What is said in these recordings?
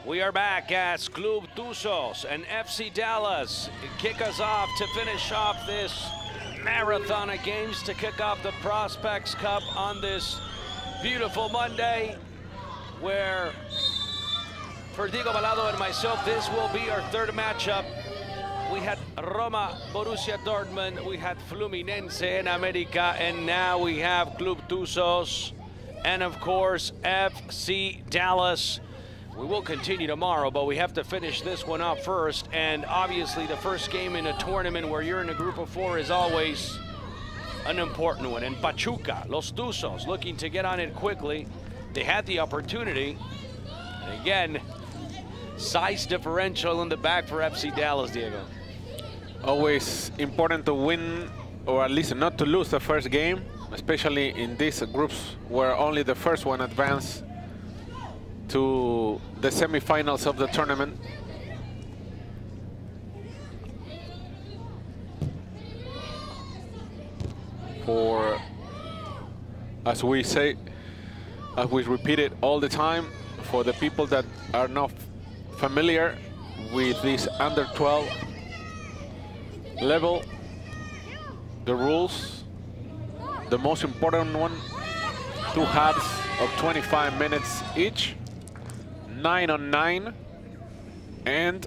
We are back as Club Tuzos and FC Dallas kick us off to finish off this marathon of games to kick off the Prospects Cup on this beautiful Monday, where for Diego Balado and myself, this will be our third matchup. We had Roma, Borussia Dortmund, we had Fluminense in America, and now we have Club Tuzos and of course FC Dallas. We will continue tomorrow, but we have to finish this one up first. And obviously the first game in a tournament where you're in a group of four is always an important one. And Pachuca, Los Tuzos, looking to get on it quickly. They had the opportunity. And again, size differential in the back for FC Dallas, Diego. Always important to win, or at least not to lose the first game, especially in these groups where only the first one advanced to the semifinals of the tournament. For, as we say, as we repeat it all the time, for the people that are not familiar with this under 12 level, the rules, the most important one, 2 halves of 25 minutes each, 9-on-9, and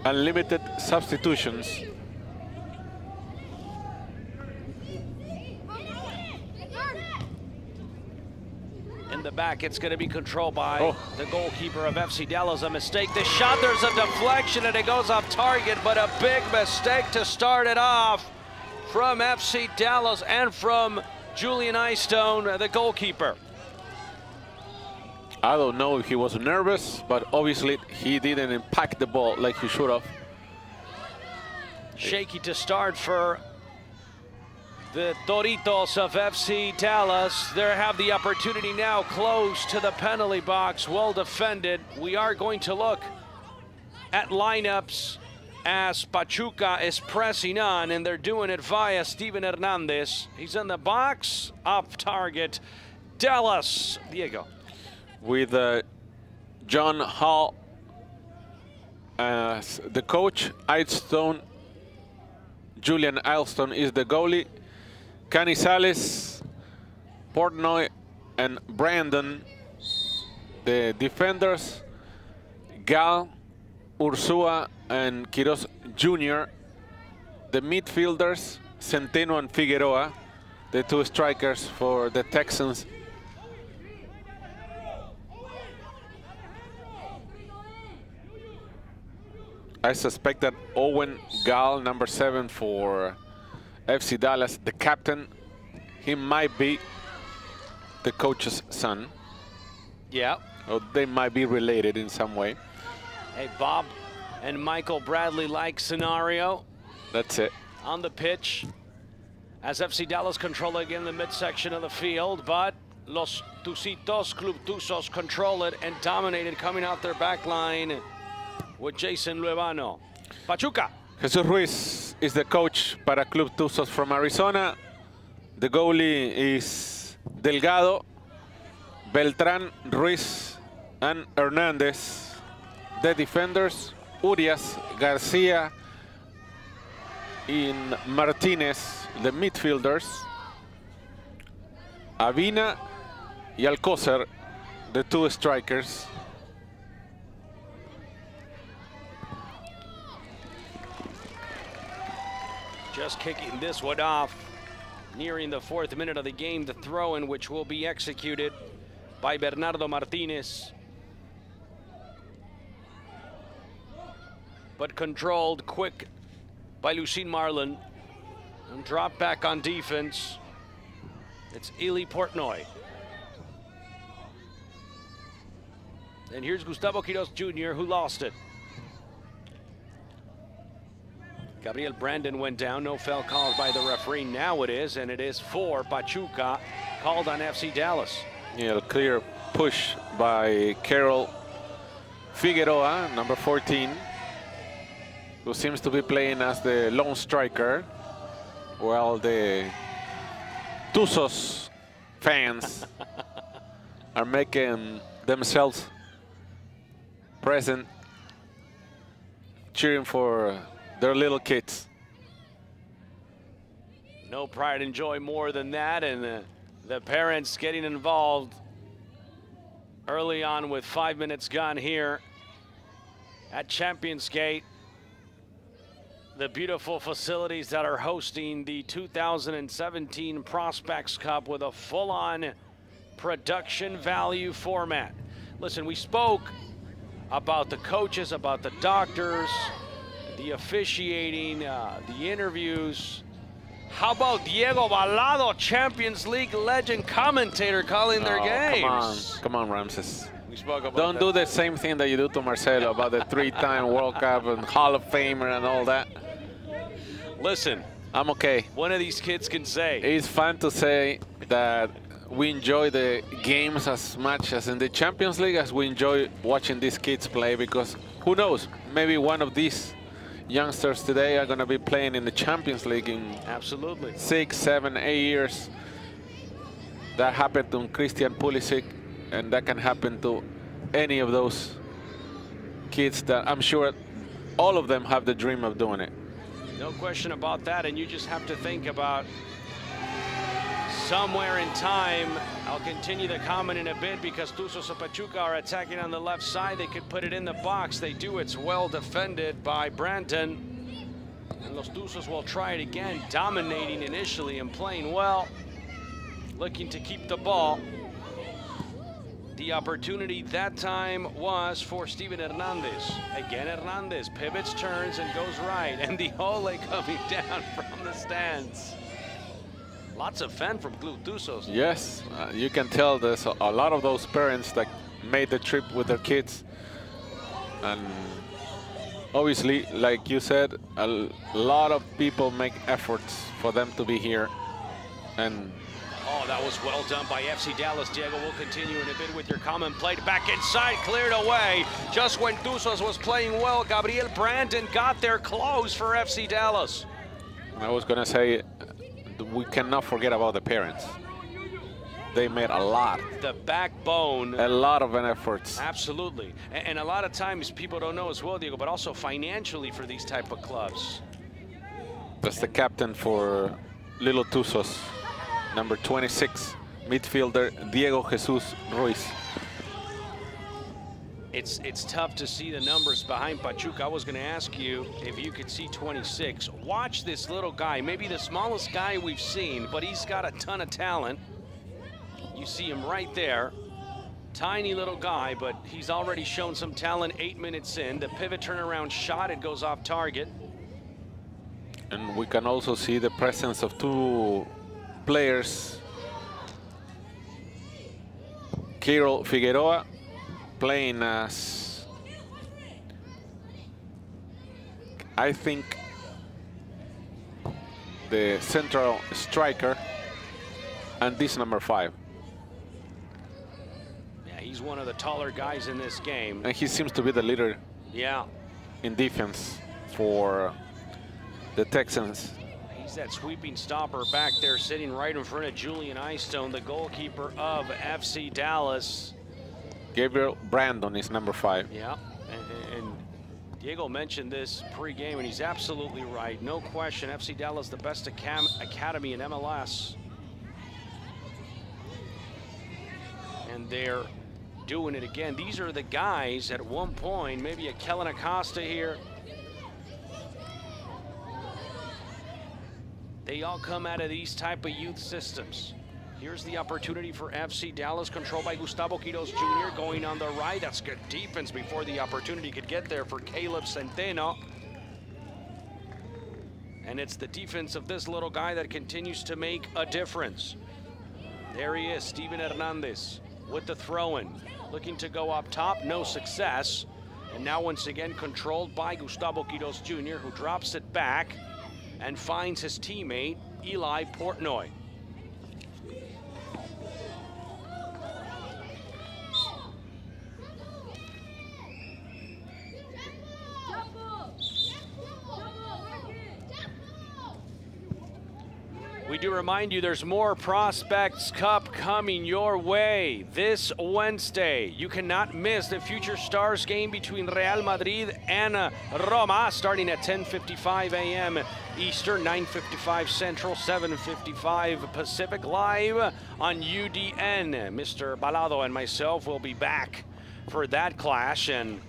unlimited substitutions. In the back, it's going to be controlled by the goalkeeper of FC Dallas. A mistake. The shot, there's a deflection, and it goes off target, but a big mistake to start it off from FC Dallas and from Julian Eystone, the goalkeeper. I don't know if he was nervous, but obviously he didn't impact the ball like he should have. Shaky to start for the Toritos of FC Dallas. They have the opportunity now close to the penalty box, well defended. We are going to look at lineups as Pachuca is pressing on, and they're doing it via Steven Hernandez. He's in the box, off target. Dallas, Diego. With John Hall as the coach, Julian Eystone is the goalie, Canizales, Portnoy, and Brandon, the defenders, Gal, Ursua, and Quiroz Jr., the midfielders, Centeno and Figueroa, the 2 strikers for the Texans. I suspect that Owen Gal, number 7 for FC Dallas, the captain, he might be the coach's son. Yeah. Or they might be related in some way. Hey, Bob and Michael Bradley-like scenario. That's it. On the pitch, as FC Dallas control again the midsection of the field, but Los Tuzitos, Club Tuzos control it and dominate it, coming out their back line with Jason Luevano. Pachuca. Jesus Ruiz is the coach para Club Tuzos from Arizona. The goalie is Delgado, Beltran, Ruiz, and Hernandez. The defenders, Urias, Garcia, in Martinez, the midfielders, Avina y Alcócer, the 2 strikers. Just kicking this one off, nearing the 4th minute of the game, the throw-in which will be executed by Bernardo Martinez. But controlled quick by Lucien Marlin. And drop back on defense. It's Eli Portnoy. And here's Gustavo Quiroz Jr., who lost it. Gabriel Brandon went down, no foul called by the referee. Now it is, and it is for Pachuca, called on FC Dallas. Yeah, a clear push by Carol Figueroa, number 14, who seems to be playing as the lone striker, while the Tuzos fans are making themselves present, cheering for their little kids. No pride and joy more than that, and the parents getting involved early on with 5 minutes gone here at Champions Gate. The beautiful facilities that are hosting the 2017 Prospects Cup with a full-on production value format. Listen, we spoke about the coaches, about the doctors, the officiating, the interviews. How about Diego Balado, Champions League legend commentator, calling their games? Come on, Ramses. We spoke about Don't do the same thing that you do to Marcelo about the 3-time World Cup and Hall of Famer and all that. Listen, I'm okay. one of these kids can say. It's fun to say that we enjoy the games as much as in the Champions League as we enjoy watching these kids play, because who knows, maybe one of these youngsters today are going to be playing in the Champions League in Absolutely 6, 7, 8 years. That happened to Christian Pulisic, and that can happen to any of those kids that I'm sure all of them have the dream of doing it. No question about that, and you just have to think about somewhere in time. I'll continue the comment in a bit, because Tuzos of Pachuca are attacking on the left side. They could put it in the box. They do. It's well defended by Branton. And Los Tuzos will try it again, dominating initially and playing well, looking to keep the ball. The opportunity that time was for Steven Hernandez. Again, Hernandez pivots, turns, and goes right. And the Ole coming down from the stands. Lots of fan from Club Tuzos. Yes, you can tell there's a lot of those parents that made the trip with their kids. And obviously, like you said, a lot of people make efforts for them to be here. And oh, that was well done by FC Dallas. Diego will continue in a bit with your comment. Played back inside, cleared away. Just when Tuzos was playing well, Gabriel Brandon got there close for FC Dallas. I was going to say, we cannot forget about the parents. They made a lot. The backbone. A lot of efforts. Absolutely. And a lot of times people don't know as well, Diego, but also financially for these type of clubs. That's the captain for Little Tuzos, number 26, midfielder Diego Jesus Ruiz. It's tough to see the numbers behind Pachuca. I was going to ask you if you could see 26. Watch this little guy, maybe the smallest guy we've seen, but he's got a ton of talent. You see him right there. Tiny little guy, but he's already shown some talent 8 minutes in. The pivot turnaround shot, it goes off target. And we can also see the presence of two players. Kirill Figueroa playing as, I think, the central striker, and this number 5. Yeah, he's one of the taller guys in this game. And he seems to be the leader, yeah, in defense for the Texans. He's that sweeping stopper back there, sitting right in front of Julian Eystone, the goalkeeper of FC Dallas. Gabriel Brandon is number 5. Yeah, and Diego mentioned this pre-game, and he's absolutely right. No question, FC Dallas, the best academy in MLS. And they're doing it again. These are the guys at one point, maybe a Kellen Acosta here. They all come out of these type of youth systems. Here's the opportunity for FC Dallas, controlled by Gustavo Quiroz Jr. going on the right. That's good defense before the opportunity could get there for Caleb Centeno. And it's the defense of this little guy that continues to make a difference. There he is, Steven Hernandez with the throw-in. Looking to go up top, no success. And now once again controlled by Gustavo Quiroz Jr., who drops it back and finds his teammate, Eli Portnoy. We do remind you there's more Prospects Cup coming your way this Wednesday. You cannot miss the Future Stars game between Real Madrid and Roma, starting at 10:55 a.m. Eastern, 9:55 Central, 7:55 Pacific, live on UDN. Mr. Balado and myself will be back for that clash, and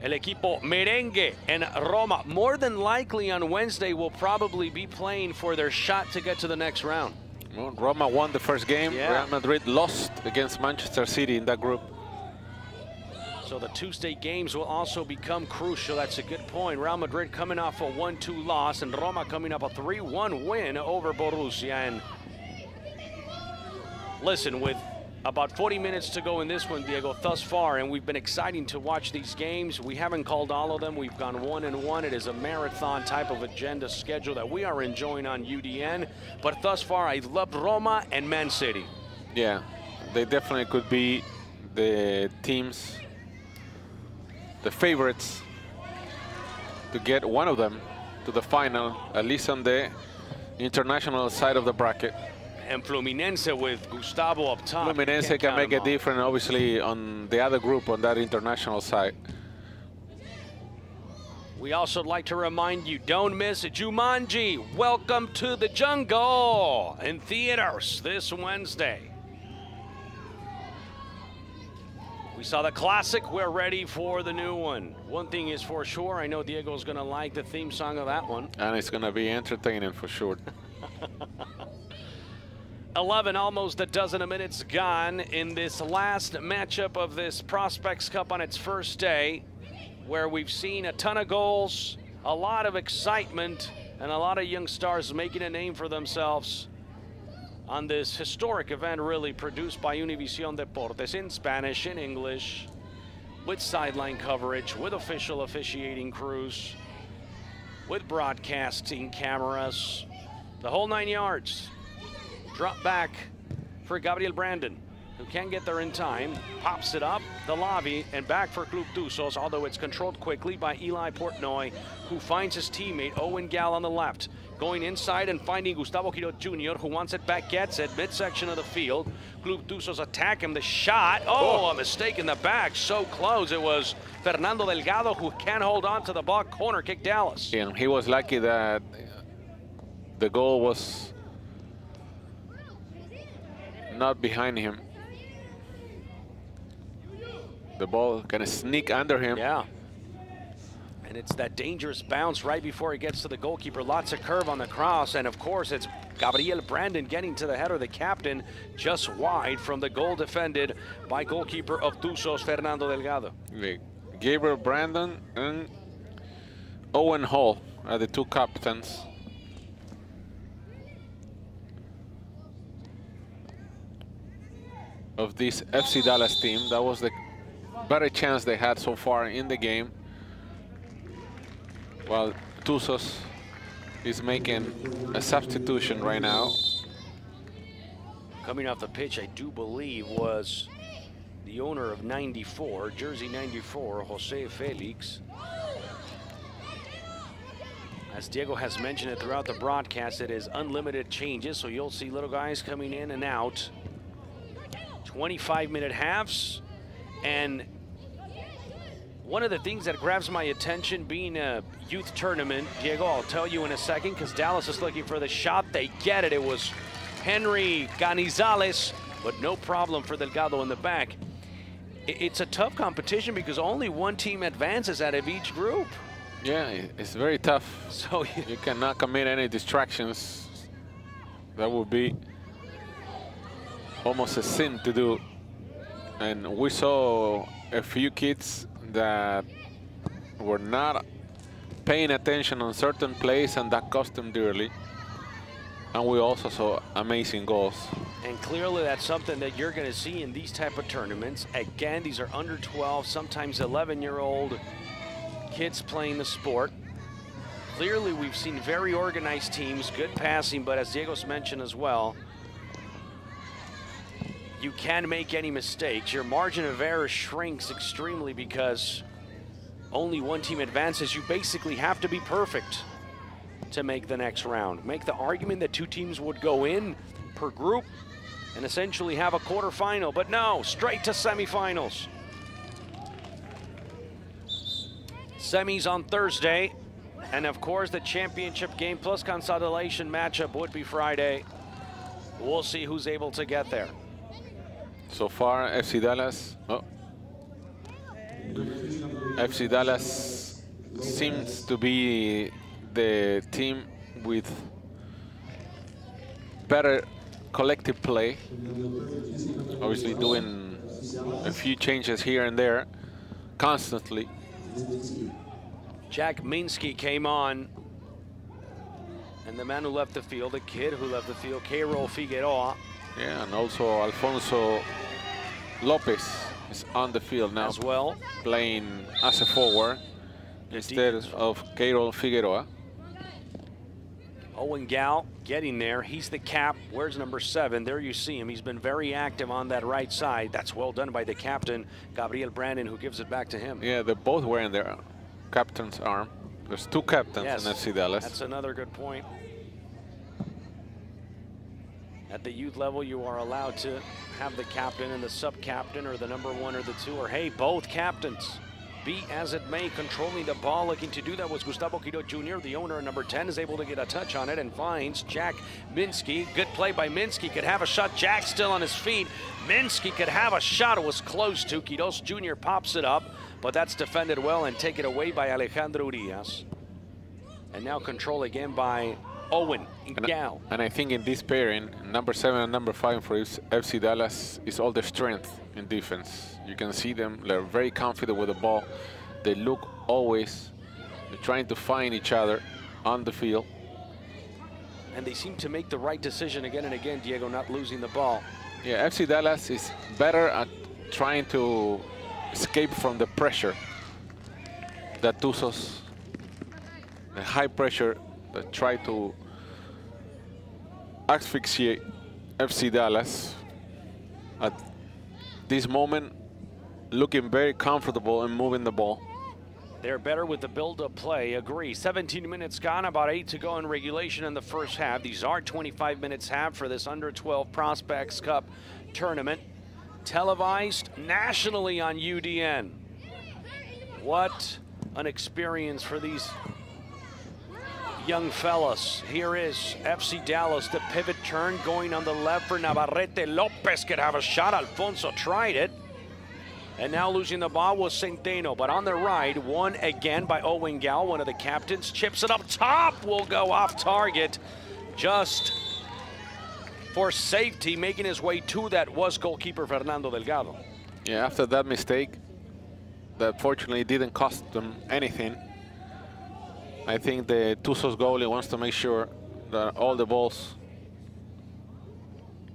El Equipo Merengue and Roma, more than likely on Wednesday, will probably be playing for their shot to get to the next round. Well, Roma won the first game. Yeah. Real Madrid lost against Manchester City in that group. So the Tuesday games will also become crucial. That's a good point. Real Madrid coming off a 1-2 loss, and Roma coming up a 3-1 win over Borussia. And listen, with about 40 minutes to go in this one, Diego, thus far, and we've been exciting to watch these games. We haven't called all of them. We've gone 1-1. It is a marathon type of agenda schedule that we are enjoying on UDN. But thus far, I love Roma and Man City. Yeah, they definitely could be the teams, the favorites to get one of them to the final, at least on the international side of the bracket. And Fluminense with Gustavo up top. Fluminense can make a difference, obviously, on the other group on that international side. We also like to remind you, don't miss Jumanji, Welcome to the Jungle, in theaters this Wednesday. We saw the classic, we're ready for the new one. One thing is for sure, I know Diego's gonna like the theme song of that one. And it's gonna be entertaining for sure. 11, almost a dozen of minutes gone in this last matchup of this Prospects Cup on its first day, where we've seen a ton of goals, a lot of excitement, and a lot of young stars making a name for themselves on this historic event, really produced by Univision Deportes in Spanish, in English, with sideline coverage, with official officiating crews, with broadcasting cameras, the whole 9 yards. Drop back for Gabriel Brandon, who can't get there in time, pops it up the lobby and back for Club Tuzos, although it's controlled quickly by Eli Portnoy, who finds his teammate Owen Gal on the left. Going inside and finding Gustavo Quiroz Jr., who wants it back, gets it, midsection of the field. Club Tuzos attack him, the shot, a mistake in the back, so close. It was Fernando Delgado who can't hold on to the ball, corner kick Dallas. Yeah, he was lucky that the goal was not behind him. The ball gonna sneak under him. Yeah. And it's that dangerous bounce right before he gets to the goalkeeper. Lots of curve on the cross. And of course, it's Gabriel Brandon getting to the header, the captain, just wide from the goal defended by goalkeeper of Tuzos, Fernando Delgado. Gabriel Brandon and Owen Hall are the two captains. Of this FC Dallas team. That was the better chance they had so far in the game, while Tuzos is making a substitution right now. Coming off the pitch, I do believe, was the owner of 94, jersey 94, Jose Felix. As Diego has mentioned it throughout the broadcast, it is unlimited changes, so you'll see little guys coming in and out. 25-minute halves, and one of the things that grabs my attention, being a youth tournament, Diego, I'll tell you in a second, because Dallas is looking for the shot. They get it. It was Henry Canizales, but no problem for Delgado in the back. It's a tough competition because only one team advances out of each group. Yeah, it's very tough. So you cannot commit any distractions. That would be almost a sin to do. And we saw a few kids that were not paying attention on certain plays, and that cost them dearly. And we also saw amazing goals. And clearly that's something that you're going to see in these type of tournaments. Again, these are under 12, sometimes 11-year-old kids playing the sport. Clearly we've seen very organized teams, good passing, but as Diego's mentioned as well, you can't make any mistakes. Your margin of error shrinks extremely because only one team advances. You basically have to be perfect to make the next round. Make the argument that 2 teams would go in per group and essentially have a quarterfinal, but no, straight to semifinals. Semis on Thursday, and of course the championship game plus consolidation matchup would be Friday. We'll see who's able to get there. So far, FC Dallas. FC Dallas seems to be the team with better collective play. Obviously doing a few changes here and there constantly. Jack Minsky came on, and the man who left the field, the kid who left the field, Keirol Figueroa. Yeah, and also Alfonso Lopez is on the field now as well, playing as a forward instead of Keirol Figueroa. Owen Gal getting there. He's the cap. Where's number 7? There you see him. He's been very active on that right side. That's well done by the captain, Gabriel Brandon, who gives it back to him. Yeah, they're both wearing their captain's arm. There's 2 captains in FC Dallas. That's another good point. At the youth level, you are allowed to have the captain and the sub-captain, or the number 1 or the 2, or hey, both captains. Be as it may, controlling the ball, looking to do that was Gustavo Quiroz Jr. The owner, number 10, is able to get a touch on it and finds Jack Minsky. Good play by Minsky, could have a shot. Jack still on his feet. Minsky could have a shot, it was close to. Quiroz Jr. pops it up, but that's defended well and taken away by Alejandro Urias. And now control again by Owen Gal. And I think in this pairing, number 7 and number 5 for FC Dallas is all their strength in defense. You can see them, they're very confident with the ball. They look always, they're trying to find each other on the field. And they seem to make the right decision again and again, Diego, not losing the ball. Yeah, FC Dallas is better at trying to escape from the pressure that Tuzos, the high pressure that try to asphyxiate FC Dallas. At this moment, looking very comfortable and moving the ball. They're better with the build-up play, agree. 17 minutes gone, about 8 to go in regulation in the first half. These are 25 minutes half for this under-12 Prospects Cup tournament. Televised nationally on UDN. What an experience for these young fellas. Here is FC Dallas, the pivot turn going on the left for Navarrete. Lopez could have a shot. Alfonso tried it. And now losing the ball was Centeno. But on the right, won again by Owen Gal, one of the captains. Chips it up top, will go off target. Just for safety, making his way to that was goalkeeper Fernando Delgado. Yeah, after that mistake, that fortunately didn't cost them anything. I think the Tuzos goalie wants to make sure that all the balls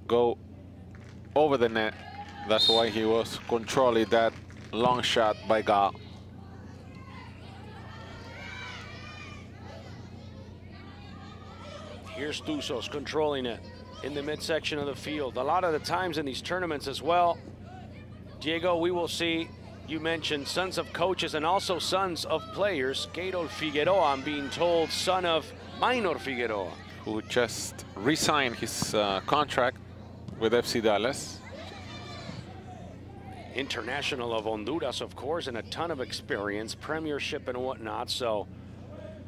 go over the net. That's why he was controlling that long shot by Gal. Here's Tuzos controlling it in the midsection of the field. A lot of the times in these tournaments as well, Diego, we will see, you mentioned sons of coaches and also sons of players. Keirol Figueroa, I'm being told, son of Minor Figueroa, who just re-signed his contract with FC Dallas. International of Honduras, of course, and a ton of experience, premiership and whatnot. So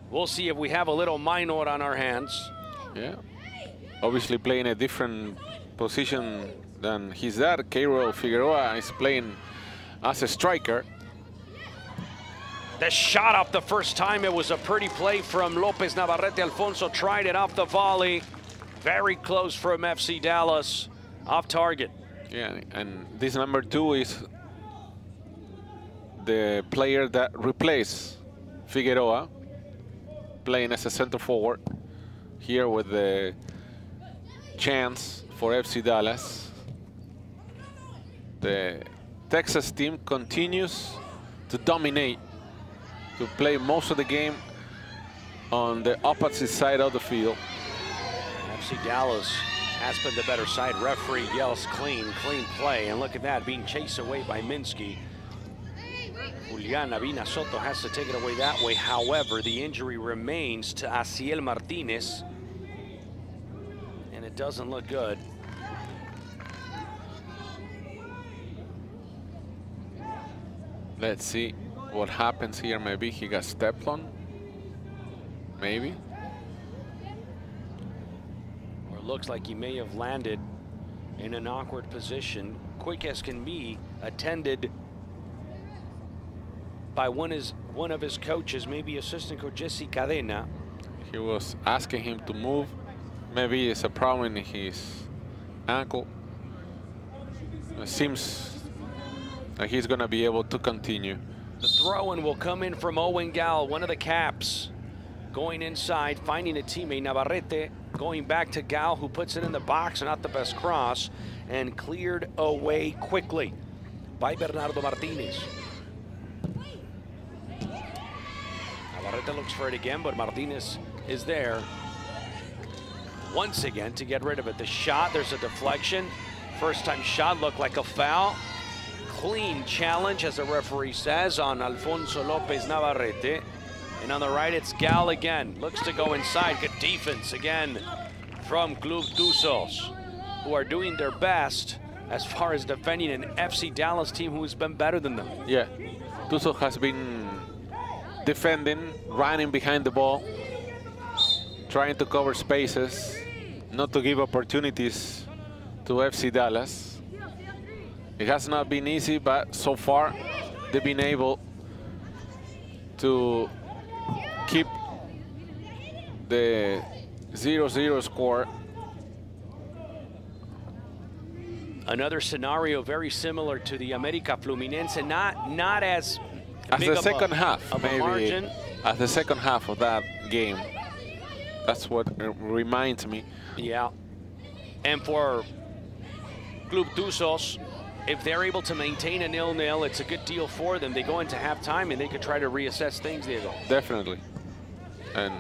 we'll see if we have a little Minor on our hands. Yeah, obviously playing a different position than his dad. Keirol Figueroa is playing as a striker. The shot off the first time, it was a pretty play from Lopez. Navarrete. Alfonso tried it off the volley. Very close from FC Dallas, off target. Yeah, and this number 2 is the player that replaced Figueroa, playing as a center forward here with the chance for FC Dallas. The Texas team continues to dominate, to play most of the game on the opposite side of the field. FC Dallas has been the better side. Referee yells clean, clean play. And look at that, being chased away by Minsky. Julian Navina Soto has to take it away that way. However, the injury remains to Asiel Martinez, and it doesn't look good. Let's see what happens here. Maybe he got stepped on. Maybe. Or it looks like he may have landed in an awkward position. Quick as can be, attended by one of his coaches, maybe assistant coach Jesse Cadena. He was asking him to move. Maybe it's a problem in his ankle. It seems like he's gonna be able to continue. The throw-in will come in from Owen Gal, one of the caps. Going inside, finding a teammate, Navarrete, going back to Gal, who puts it in the box, not the best cross, and cleared away quickly by Bernardo Martinez. Navarrete looks for it again, but Martinez is there once again to get rid of it. The shot, there's a deflection. First time shot looked like a foul. Clean challenge, as the referee says, on Alfonso Lopez Navarrete. And on the right, it's Gal again. Looks to go inside. Good defense again from Club Tuzos, who are doing their best as far as defending an FC Dallas team who has been better than them. Yeah, Tuzos has been defending, running behind the ball, trying to cover spaces, not to give opportunities to FC Dallas. It has not been easy, but so far they've been able to keep the 0-0 score. Another scenario very similar to the America Fluminense, not as big the second half, maybe margin. As the second half of that game. That's what reminds me. Yeah, and for Club Tuzos, if they're able to maintain a 0-0, it's a good deal for them. They go into halftime and they could try to reassess things, Diego. Definitely. And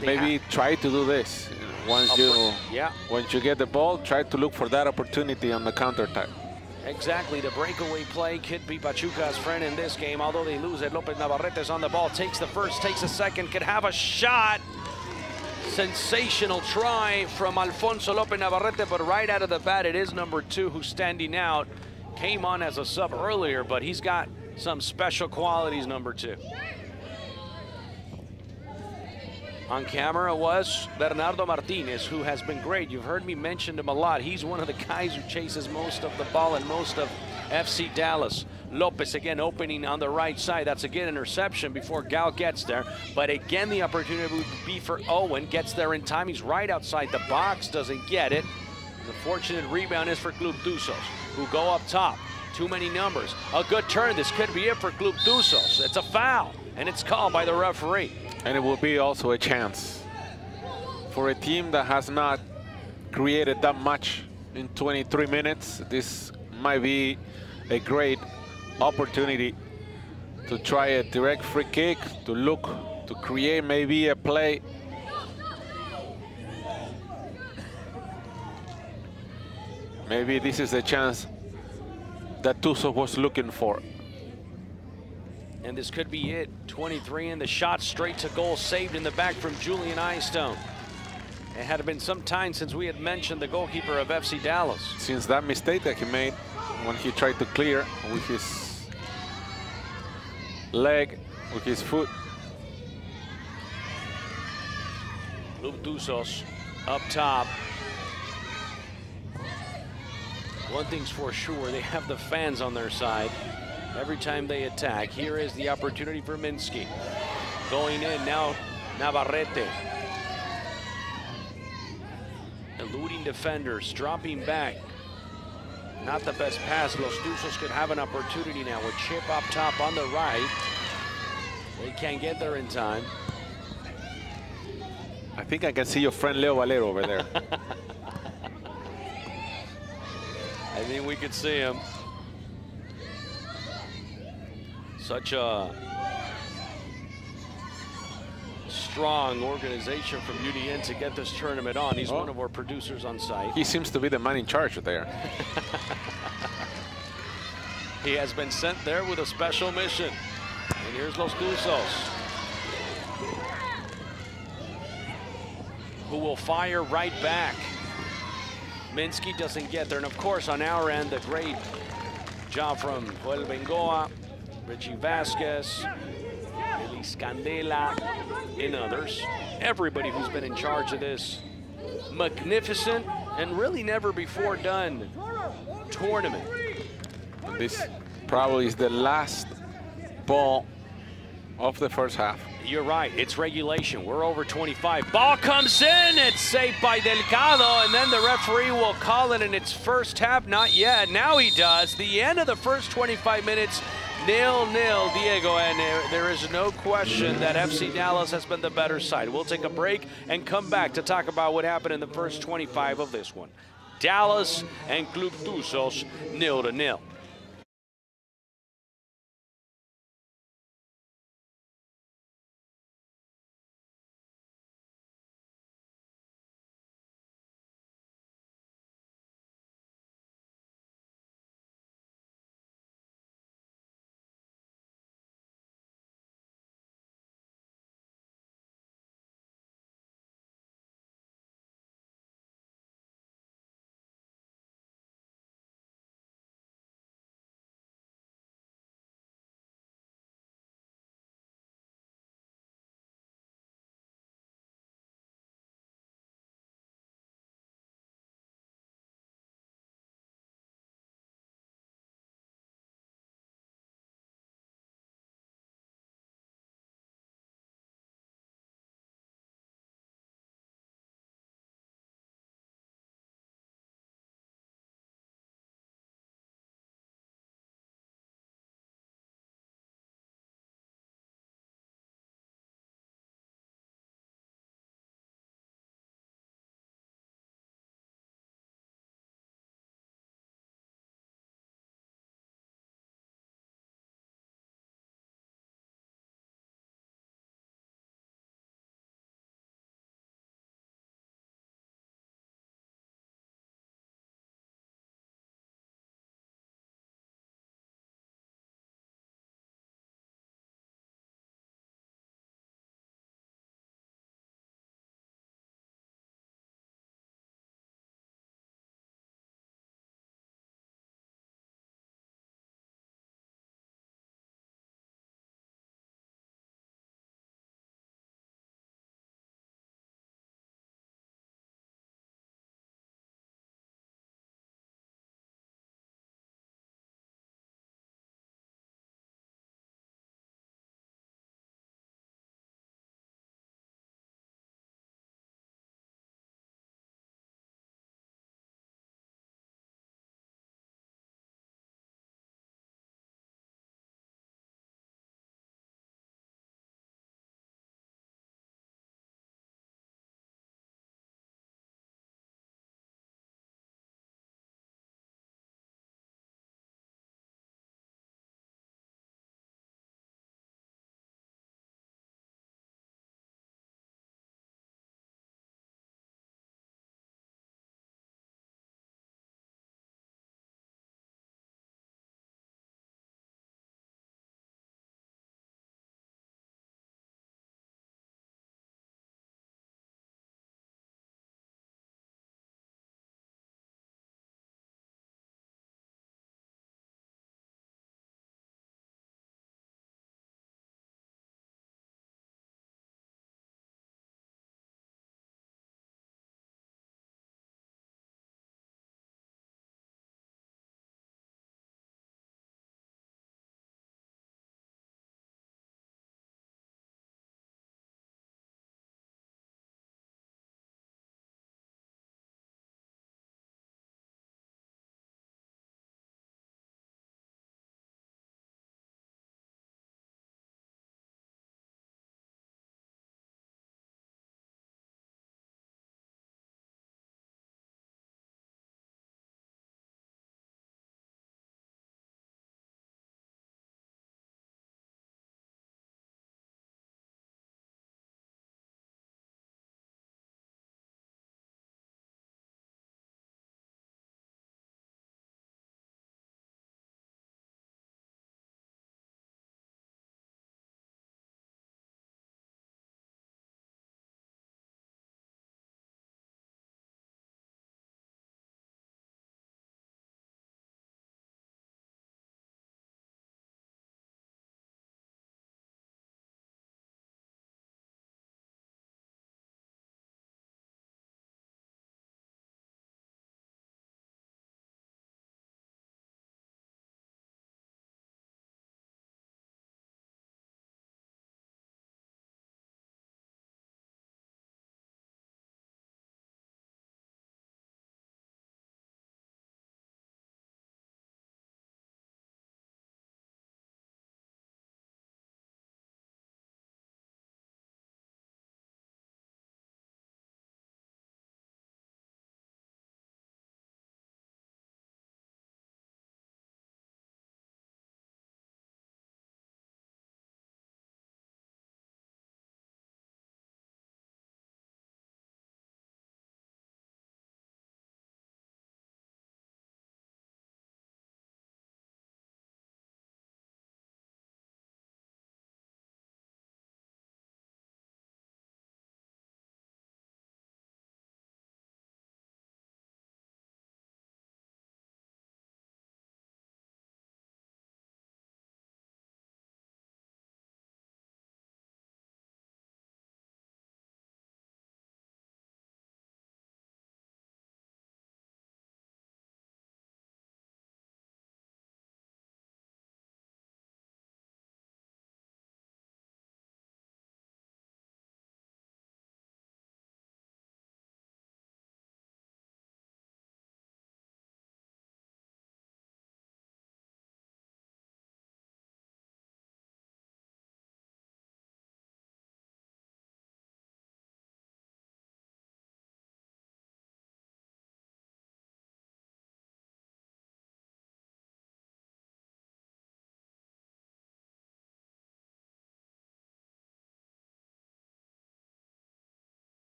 maybe try to do this. Once you get the ball, try to look for that opportunity on the counter-attack. Exactly, the breakaway play could be Pachuca's friend in this game, although they lose it. Lopez Navarrete is on the ball, takes the first, takes a second, could have a shot. Sensational try from Alfonso Lopez Navarrete, but right out of the bat, it is number 2 who's standing out. Came on as a sub earlier, but he's got some special qualities, number 2. On camera was Bernardo Martinez, who has been great. You've heard me mention him a lot. He's one of the guys who chases most of the ball and most of FC Dallas. Lopez again opening on the right side. That's again interception before Gal gets there. But again, the opportunity would be for Owen. Gets there in time. He's right outside the box. Doesn't get it. The fortunate rebound is for Club Tuzos, who go up top. Too many numbers. A good turn. This could be it for Club Tuzos. It's a foul, and it's called by the referee. And it will be also a chance for a team that has not created that much in 23 minutes. This might be a great opportunity to try a direct free kick, to look to create maybe a play. Maybe this is the chance that Tuzos was looking for. And this could be it. 23 in the shot, straight to goal, saved in the back from Julian Eyestone. It had been some time since we had mentioned the goalkeeper of FC Dallas. Since that mistake that he made when he tried to clear with his leg, with his foot. Club Tuzos up top. One thing's for sure, they have the fans on their side every time they attack. Here is the opportunity for Minsky. Going in now, Navarrete. Eluding defenders, dropping back. Not the best pass. Los Tuzos could have an opportunity now with Chip up top on the right. They can't get there in time. I think I can see your friend Leo Valero over there. I think we could see him. Such a strong organization from UDN to get this tournament on. He's one of our producers on site. He seems to be the man in charge there. He has been sent there with a special mission. And here's Los Tuzos, who will fire right back. Minsky doesn't get there. And of course, on our end, the great job from Joel Bengoa, Richie Vasquez, Elis Candela, and others. Everybody who's been in charge of this magnificent and really never before done tournament. And this probably is the last ball of the first half. You're right, it's regulation. We're over 25. Ball comes in, it's saved by Delgado, and then the referee will call it in its first half. Not yet, now he does. The end of the first 25 minutes, 0-0, Diego, and there is no question that FC Dallas has been the better side. We'll take a break and come back to talk about what happened in the first 25 of this one. Dallas and Club Tuzos, 0-0.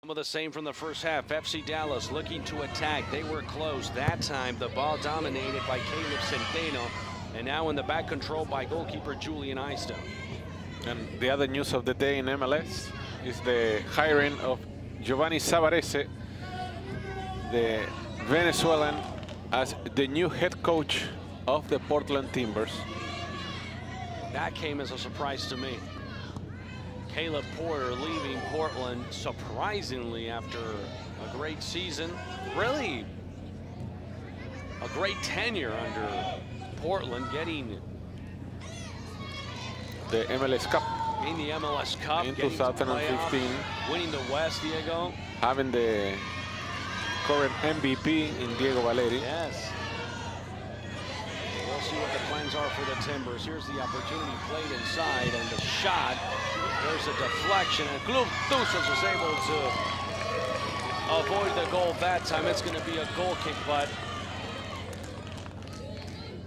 Some of the same from the first half. FC Dallas looking to attack. They were close. That time the ball dominated by Caleb Centeno, and now in the back control by goalkeeper Julian Eisto. And the other news of the day in MLS is the hiring of Giovanni Savarese, the Venezuelan, as the new head coach of the Portland Timbers. That came as a surprise to me. Caleb Porter leaving Portland surprisingly after a great season. Really a great tenure under Portland, getting the MLS Cup. In the MLS Cup in 2015. Winning the West, Diego. Having the current MVP in Diego Valeri. Yes. We'll see what the plans are for the Timbers. Here's the opportunity played inside, and the shot. There's a deflection, and Club Tuzos is able to avoid the goal that time. It's going to be a goal kick, but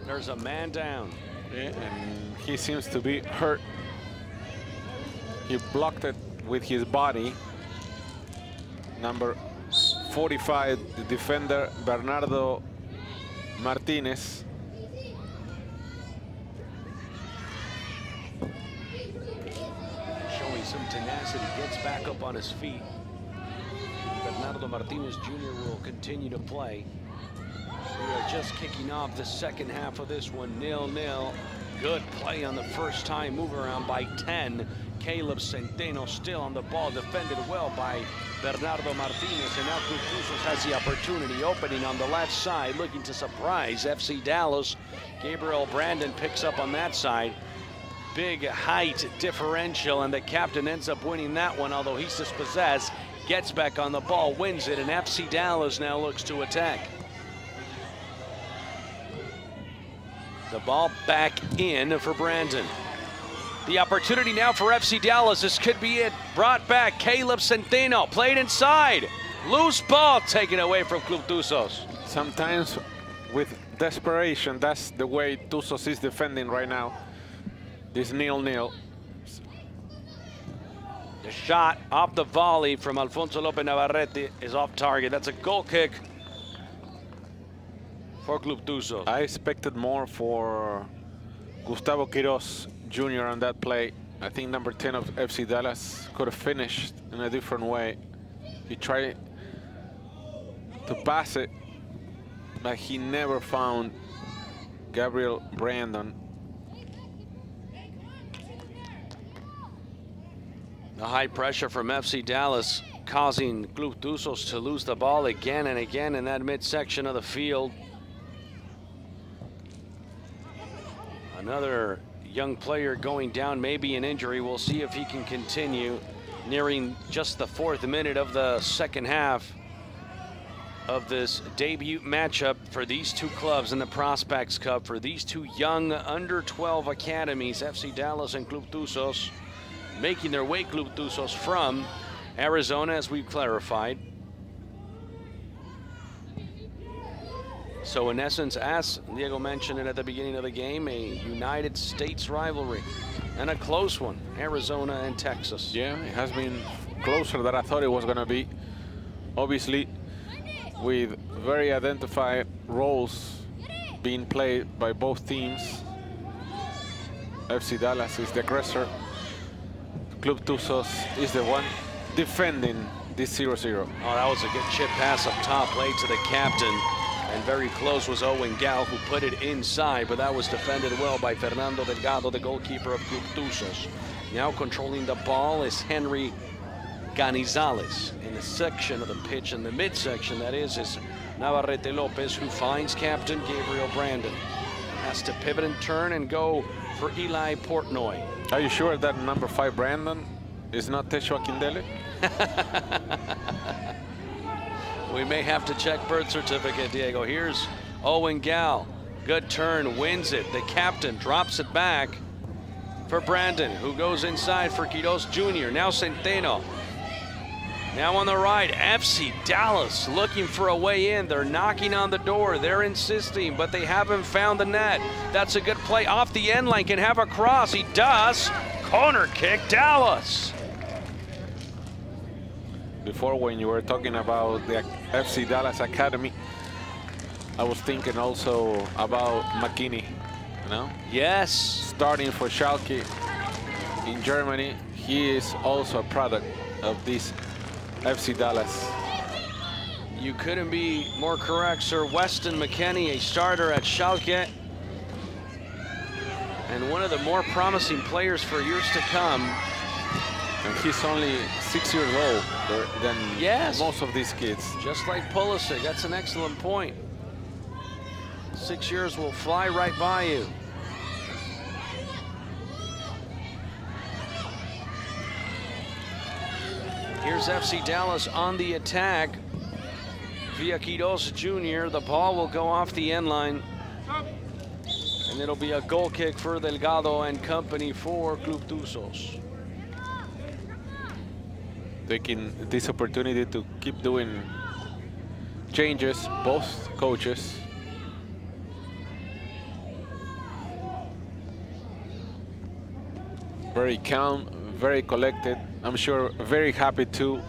there's a man down. Yeah, and he seems to be hurt. He blocked it with his body. Number 45, the defender Bernardo Martinez. Showing some tenacity, gets back up on his feet. Bernardo Martinez Jr. will continue to play. We are just kicking off the second half of this one, 0-0. Good play on the first time, move around by 10. Caleb Centeno still on the ball, defended well by Bernardo Martinez, and now Tuzos has the opportunity, opening on the left side, looking to surprise FC Dallas. Gabriel Brandon picks up on that side. Big height differential, and the captain ends up winning that one, although he's dispossessed. Gets back on the ball, wins it, and FC Dallas now looks to attack. The ball back in for Brandon. The opportunity now for FC Dallas. This could be it. Brought back. Caleb Centeno played inside. Loose ball taken away from Club Tuzos. Sometimes with desperation, that's the way Tuzos is defending right now. This 0-0. The shot off the volley from Alfonso Lopez Navarrete is off target. That's a goal kick for Club Tuzos. I expected more for Gustavo Quiroz Jr. on that play. I think number 10 of FC Dallas could have finished in a different way. He tried to pass it, but he never found Gabriel Brandon. The high pressure from FC Dallas causing Club Tuzos to lose the ball again and again in that midsection of the field. Another young player going down, maybe an injury. We'll see if he can continue. Nearing just the 4th minute of the second half of this debut matchup for these two clubs in the Prospects Cup, for these two young under-12 academies, FC Dallas and Club Tuzos, making their way, Club Tuzos, from Arizona, as we've clarified. So in essence, as Diego mentioned it at the beginning of the game, a United States rivalry and a close one, Arizona and Texas. Yeah, it has been closer than I thought it was going to be. Obviously, with very identified roles being played by both teams. FC Dallas is the aggressor. Club Tuzos is the one defending this 0-0. Oh, that was a good chip pass up top, played to the captain. And very close was Owen Gal, who put it inside, but that was defended well by Fernando Delgado, the goalkeeper of Club Tuzos. Now controlling the ball is Henry Canizales. In the section of the pitch, in the midsection, that is Navarrete Lopez, who finds captain Gabriel Brandon. Has to pivot and turn and go for Eli Portnoy. Are you sure that number 5 Brandon is not Tesho Akindele? We may have to check birth certificate, Diego. Here's Owen Gal. Good turn, wins it. The captain drops it back for Brandon, who goes inside for Quiroz Jr. Now Centeno. Now on the right, FC Dallas looking for a way in. They're knocking on the door. They're insisting, but they haven't found the net. That's a good play off the end line. Can have a cross. He does. Corner kick, Dallas. Before, when you were talking about the FC Dallas Academy, I was thinking also about McKinney, you know? Yes. Starting for Schalke in Germany, he is also a product of this FC Dallas. You couldn't be more correct, sir. Weston McKennie, a starter at Schalke, and one of the more promising players for years to come. And he's only 6 years old than most of these kids. Just like Pulisic, that's an excellent point. 6 years will fly right by you. Here's FC Dallas on the attack. Via Quiroz Jr. The ball will go off the end line. And it'll be a goal kick for Delgado and company for Club Tuzos. Taking this opportunity to keep doing changes, both coaches. Very calm, very collected. I'm sure very happy too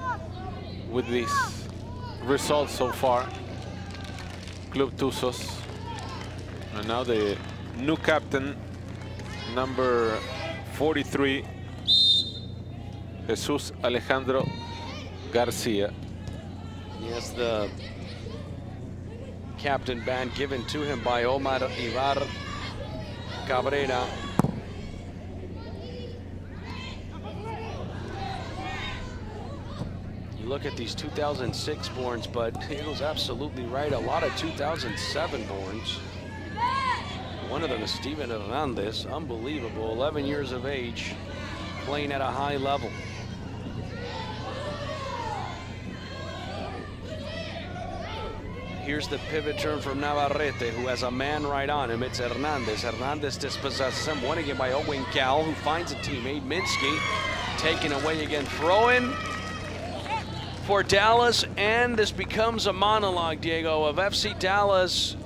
with these results so far. Club Tuzos. And now the new captain, number 43, Jesus Alejandro Garcia. Yes, the captain band given to him by Omar Ibar Cabrera. You look at these 2006 borns, but Diego's absolutely right. A lot of 2007 borns. One of them is Steven Hernandez. Unbelievable, 11 years of age, playing at a high level. Here's the pivot turn from Navarrete, who has a man right on him. It's Hernandez. Hernandez dispossesses him. Won again by Owen Cal, who finds a teammate. Minsky taken away again. Throw in for Dallas, and this becomes a monologue, Diego, of FC Dallas.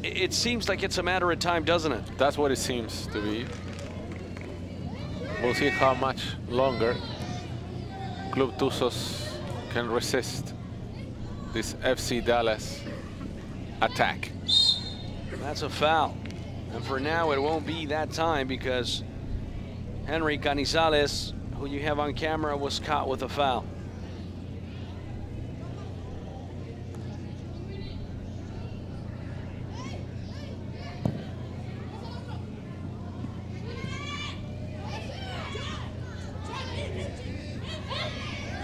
It seems like it's a matter of time, doesn't it? That's what it seems to be. We'll see how much longer Club Tuzos can resist this FC Dallas attack. That's a foul. And for now, it won't be that time because Henry Canizales, who you have on camera, was caught with a foul.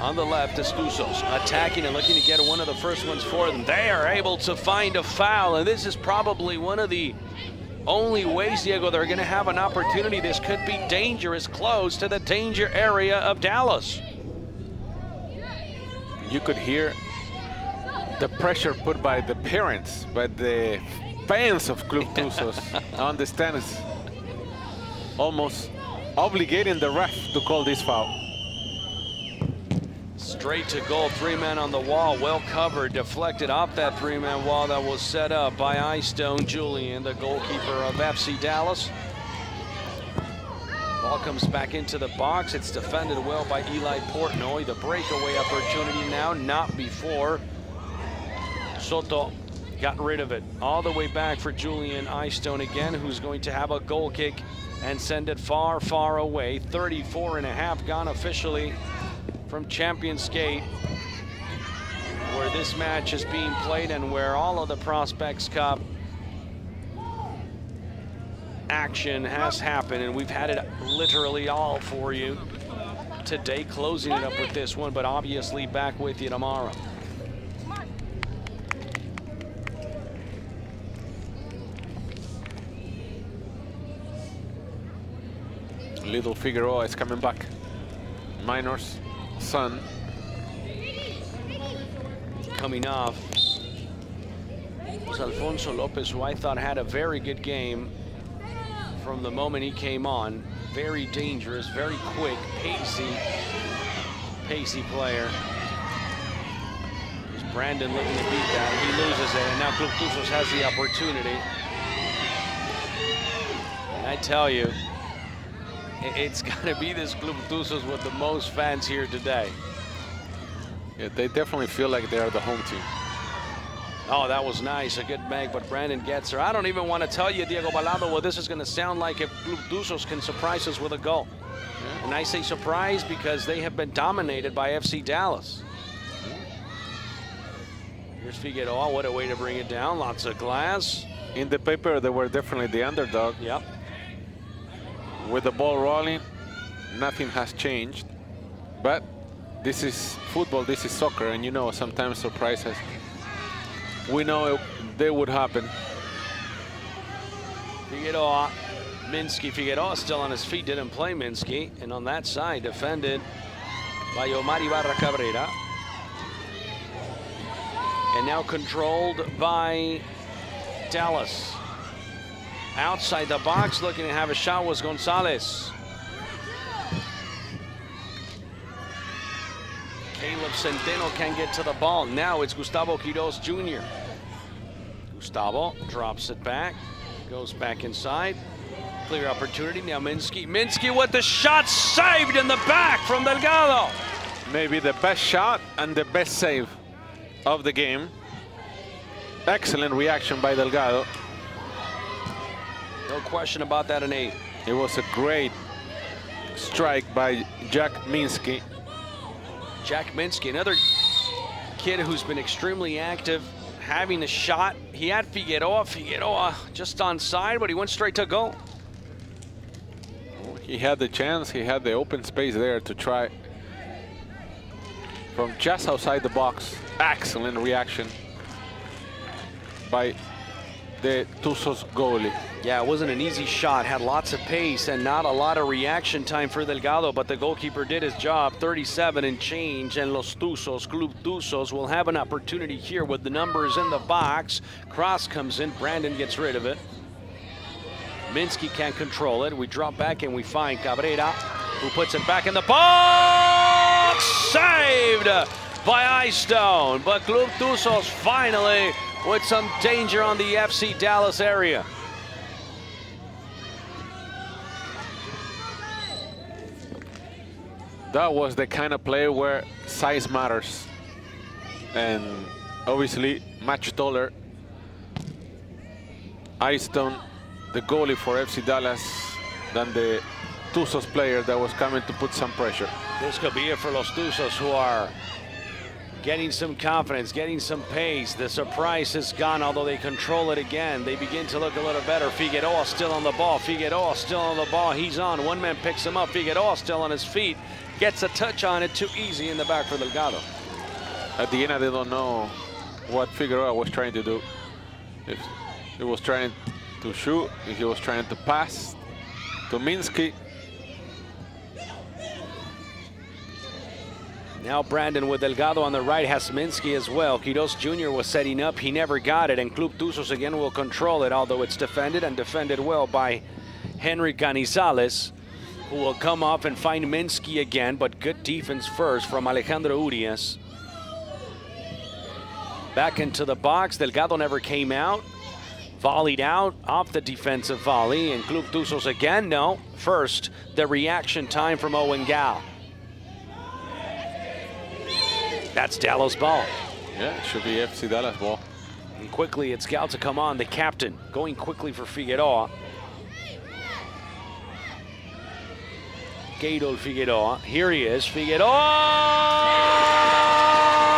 On the left is Tuzos, attacking and looking to get one of the first ones for them. They are able to find a foul, and this is probably one of the only ways, Diego, they're going to have an opportunity. This could be dangerous, close to the danger area of Dallas. You could hear the pressure put by the parents, by the fans of Club Tuzos on the stands, almost obligating the ref to call this foul. Straight to goal, three men on the wall, well covered, deflected off that three-man wall that was set up by Eyestone Julian, the goalkeeper of FC Dallas. Ball comes back into the box. It's defended well by Eli Portnoy. The breakaway opportunity now, not before. Soto got rid of it. All the way back for Julian Eyestone again, who's going to have a goal kick and send it far, far away. 34.5 gone officially from Champions Gate, where this match is being played and where all of the Prospects Cup action has happened, and we've had it literally all for you today, closing it up with this one, but obviously back with you tomorrow. Little Figueroa is coming back. Minor's son. Coming off was Alfonso Lopez, who I thought had a very good game from the moment he came on. Very dangerous, very quick, pacey player. There's Brandon looking to beat that. He loses it, and now Club Tuzos has the opportunity. And I tell you, it's got to be this Club Tuzos with the most fans here today. Yeah, they definitely feel like they are the home team. Oh, that was nice. A good make, but Brandon gets her. I don't even want to tell you, Diego Balado, what this is going to sound like if Club Tuzos can surprise us with a goal. Yeah. And I say surprise because they have been dominated by FC Dallas. Here's Figueroa. What a way to bring it down. Lots of glass. In the paper, they were definitely the underdog. Yep. With the ball rolling, nothing has changed. But this is football, this is soccer, and you know, sometimes surprises. We know they would happen. Figueroa, Minsky. Figueroa still on his feet, didn't play Minsky. And on that side, defended by Omar Ibarra Cabrera. And now controlled by Dallas. Outside the box, looking to have a shot was Gonzalez. Caleb Centeno can't get to the ball. Now it's Gustavo Quiroz Jr. Gustavo drops it back, goes back inside. Clear opportunity. Now Minsky. Minsky with the shot, saved in the back from Delgado. Maybe the best shot and the best save of the game. Excellent reaction by Delgado. No question about that, an 8. It was a great strike by Jack Minsky. Jack Minsky, another kid who's been extremely active, having a shot. He had Figueroa. Figueroa just onside, but he went straight to goal. He had the chance. He had the open space there to try from just outside the box. Excellent reaction by the Tuzos goalie. Yeah, it wasn't an easy shot. Had lots of pace and not a lot of reaction time for Delgado, but the goalkeeper did his job. 37 and change, and Los Tuzos, Club Tuzos, will have an opportunity here with the numbers in the box. Cross comes in. Brandon gets rid of it. Minsky can't control it. We drop back and we find Cabrera, who puts it back in the box. Saved by Eyestone, but Club Tuzos finally with some danger on the FC Dallas area. That was the kind of play where size matters. And obviously much taller. Eyestone, the goalie for FC Dallas, than the Tuzos player that was coming to put some pressure. This could be it for Los Tuzos, who are getting some confidence, getting some pace. The surprise is gone, although they control it again. They begin to look a little better. Figueroa still on the ball. Figueroa still on the ball. He's on. One man picks him up. Figueroa still on his feet. Gets a touch on it. Too easy in the back for Delgado. At the end, I don't know what Figueroa was trying to do. If he was trying to shoot, if he was trying to pass to Minsky. Now Brandon with Delgado on the right has Minsky as well. Quiroz Jr. was setting up. He never got it, and Club Tuzos again will control it, although it's defended and defended well by Henry Canizales, who will come off and find Minsky again, but good defense first from Alejandro Urias. Back into the box. Delgado never came out. Volleyed out off the defensive volley, and Club Tuzos again, no. First, the reaction time from Owen Gal. That's Dallas ball. Yeah, it should be FC Dallas ball. And quickly, it's Gal to come on, the captain, going quickly for Figueroa. Gato Figueroa. Here he is, Figueroa!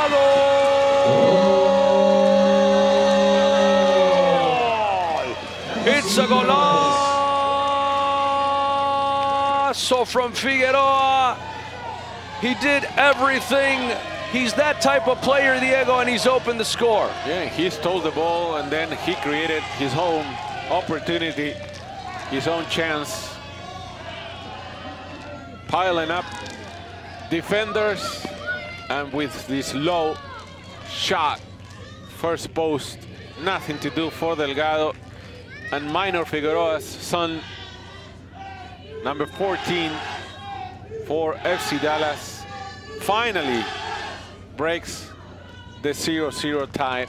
Goal! It's a golazo from Figueroa. He did everything. He's that type of player, Diego, and he's opened the score. Yeah, he stole the ball, and then he created his own opportunity, his own chance. Piling up defenders, and with this low shot, first post, nothing to do for Delgado. And Minor Figueroa's son, number 14 for FC Dallas, finally breaks the 0-0 tie.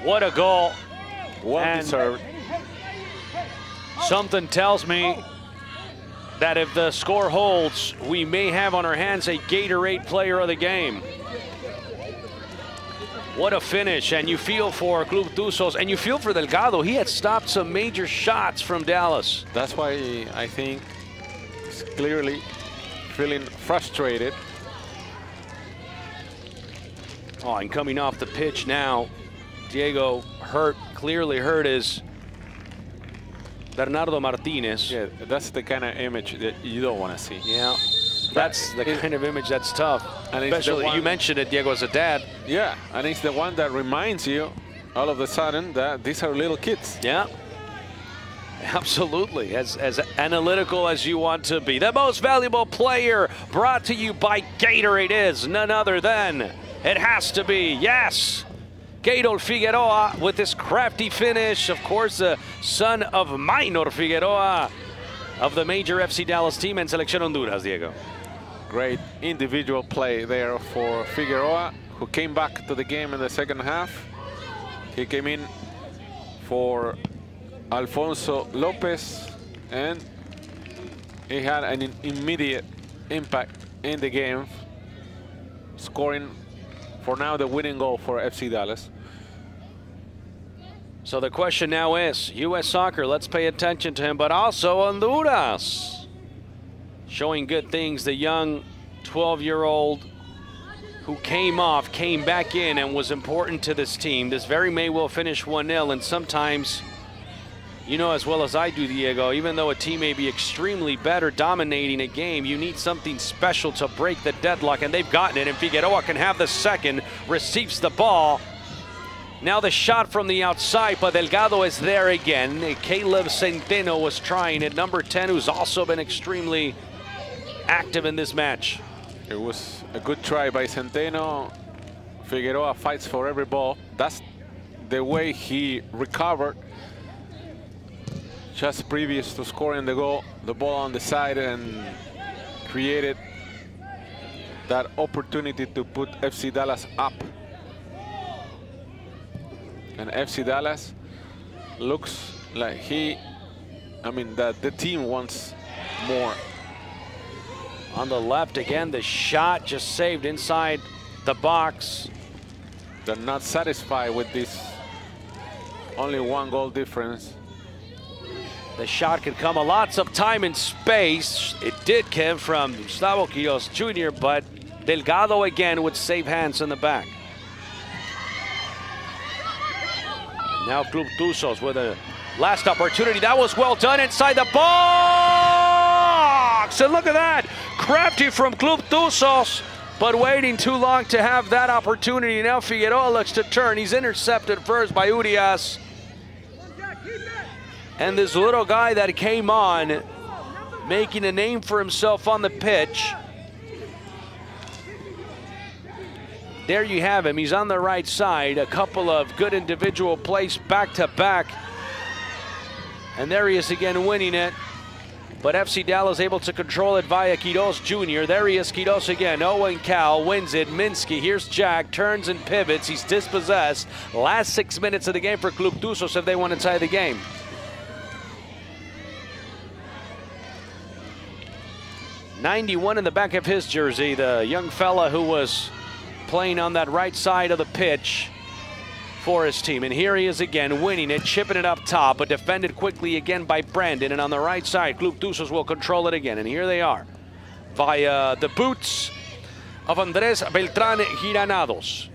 What a goal. Well deserved. Something tells me that if the score holds, we may have on our hands a Gatorade player of the game. What a finish, and you feel for Club Tuzos, and you feel for Delgado. He had stopped some major shots from Dallas. That's why I think he's clearly feeling frustrated. Oh, and coming off the pitch now, Diego clearly hurt is Bernardo Martinez. Yeah, that's the kind of image that you don't want to see. Yeah, that's the kind of image that's tough. And especially, you mentioned it, Diego, as a dad. Yeah, and it's the one that reminds you all of a sudden that these are little kids. Yeah, absolutely. As analytical as you want to be. The most valuable player brought to you by Gatorade is none other than, it has to be, yes, Gator Figueroa with this crafty finish. Of course, the son of Minor Figueroa of the major FC Dallas team and Selección Honduras, Diego. Great individual play there for Figueroa, who came back to the game in the second half. He came in for Alfonso Lopez, and he had an immediate impact in the game, scoring for now the winning goal for FC Dallas. So the question now is, U.S. Soccer, let's pay attention to him, but also Honduras. Showing good things, the young 12-year-old who came back in and was important to this team. This very may well finish 1-0, and sometimes, you know as well as I do, Diego, even though a team may be extremely better dominating a game, you need something special to break the deadlock, and they've gotten it, and Figueroa can have the second, receives the ball. Now the shot from the outside, but Delgado is there again. Caleb Centeno was trying it, number 10, who's also been extremely active in this match. It was a good try by Centeno. Figueroa fights for every ball. That's the way he recovered just previous to scoring the goal. The ball on the side and created that opportunity to put FC Dallas up. And FC Dallas looks like that the team wants more. On the left again, the shot just saved inside the box. They're not satisfied with this only one goal difference. The shot could come a lots of time and space. It did come from Gustavo Quiroz Jr., but Delgado again would save hands in the back. Now Club Tuzos with a last opportunity. That was well done inside the box. And look at that. Crafty from Club Tuzos, but waiting too long to have that opportunity. Now Figueroa looks to turn. He's intercepted first by Urias. And this little guy that came on, making a name for himself on the pitch. There you have him. He's on the right side. A couple of good individual plays back to back. And there he is again winning it. But FC Dallas able to control it via Quiroz Jr. There he is, Quiroz again. Owen Cal wins it. Minsky, here's Jack, turns and pivots. He's dispossessed. Last 6 minutes of the game for Club Tuzos if they want to tie the game. '91 in the back of his jersey, the young fella who was playing on that right side of the pitch for his team. And here he is again, winning it, chipping it up top, but defended quickly again by Brandon. And on the right side, Club Tuzos will control it again. And here they are, via the boots of Andres Beltran Giranados.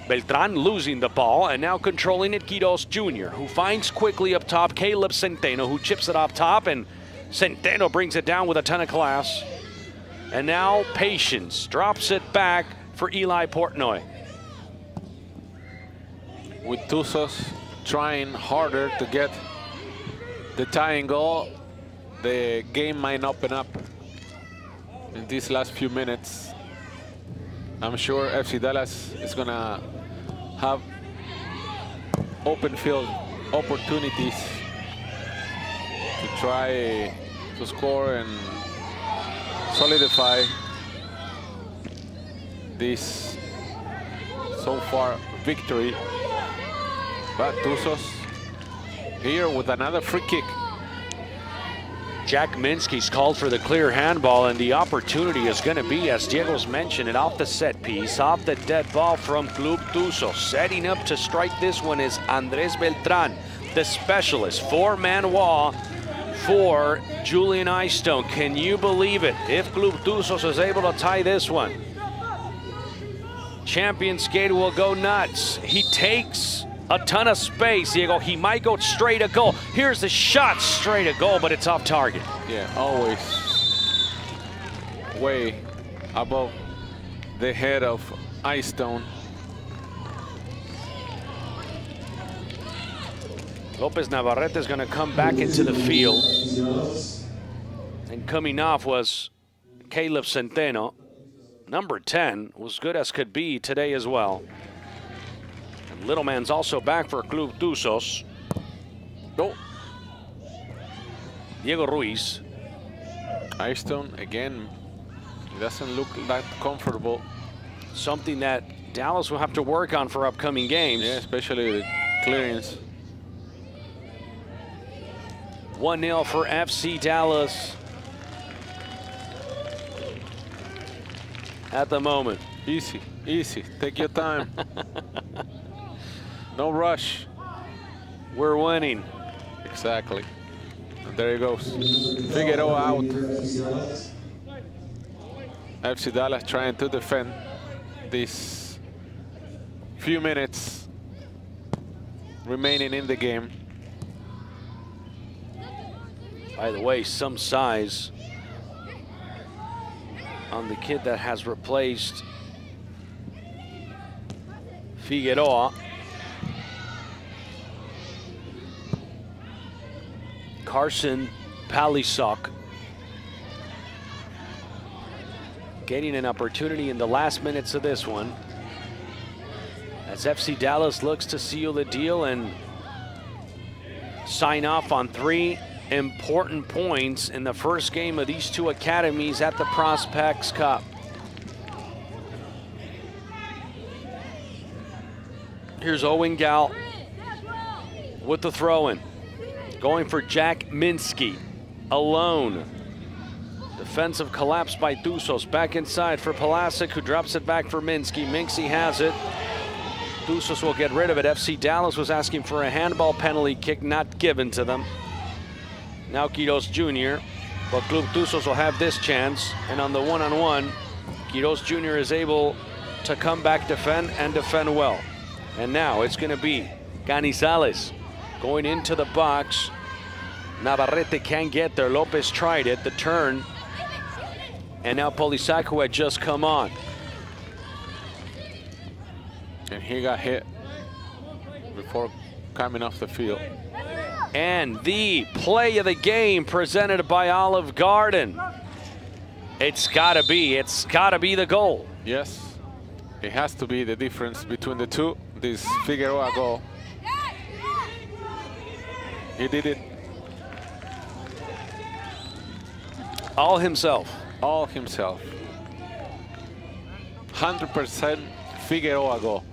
Beltran losing the ball, and now controlling it, Quiroz Jr., who finds quickly up top Caleb Centeno, who chips it up top, and Centeno brings it down with a ton of class. And now Patience drops it back for Eli Portnoy. With Tuzos trying harder to get the tying goal, the game might open up in these last few minutes. I'm sure FC Dallas is gonna have open field opportunities to try to score and solidify this so far victory. But Tuzos here with another free kick. Jack Minsky's called for the clear handball, and the opportunity is going to be, as Diego's mentioned it, off the set piece, off the dead ball from Club Tuzos. Setting up to strike this one is Andres Beltran, the specialist. Four-man wall for Julian Eystone. Can you believe it? If Club Tuzos is able to tie this one, Champion Skate will go nuts. He takes a ton of space, Diego. He might go straight at goal. Here's the shot straight at goal, but it's off target. Yeah, always way above the head of Eystone. Lopez Navarrete is going to come back into the field. And coming off was Caleb Centeno. Number 10 was good as could be today as well. And Little Man's also back for Club Tuzos. Oh. Diego Ruiz. Eystone again, he doesn't look that comfortable. Something that Dallas will have to work on for upcoming games. Yeah, especially the clearance. 1-0 for FC Dallas at the moment. Easy, easy. Take your time. No rush. We're winning. Exactly. And there he goes. Figueroa out. FC Dallas trying to defend these few minutes remaining in the game. By the way, some size on the kid that has replaced Figueroa. Carson Palisok getting an opportunity in the last minutes of this one, as FC Dallas looks to seal the deal and sign off on 3 important points in the first game of these two academies at the Prospects Cup. Here's Owen Gal with the throw-in, going for Jack Minsky alone. Defensive collapse by Tuzos. Back inside for Palasic, who drops it back for Minsky. Minsky has it. Tuzos will get rid of it. FC Dallas was asking for a handball penalty kick, not given to them. Now Quiroz Jr., but Club Tuzos will have this chance, and on the one-on-one, Quiroz Jr. is able to come back, defend, and defend well. And now it's going to be Canizales going into the box. Navarrete can't get there. Lopez tried it, the turn, and now Polisac, who had just come on. And he got hit before coming off the field. And the play of the game presented by Olive Garden. It's gotta be the goal. Yes, it has to be the difference between the two. This Figueroa goal. He did it. All himself. All himself. 100% Figueroa goal.